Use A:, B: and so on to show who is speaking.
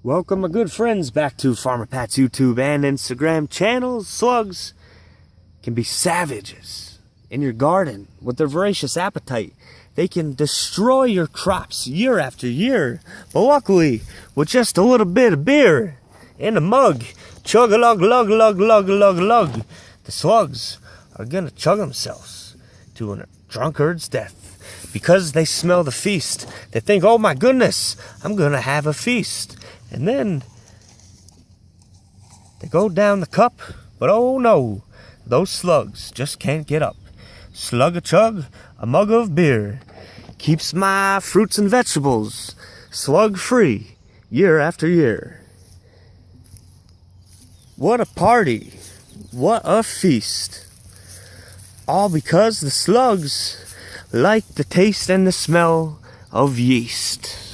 A: Welcome, my good friends, back to Farmer Pat's YouTube and Instagram channels. Slugs can be savages in your garden with their voracious appetite. They can destroy your crops year after year. But luckily, with just a little bit of beer in a mug, chug-a-lug-lug-lug-lug-lug-lug, the slugs are gonna chug themselves to a drunkard's death. Because they smell the feast. They think, oh my goodness, I'm gonna have a feast. And then they go down the cup, but oh no, those slugs just can't get up. Slug-a-chug, a mug of beer, keeps my fruits and vegetables slug-free year after year. What a party, what a feast. All because the slugs like the taste and the smell of yeast.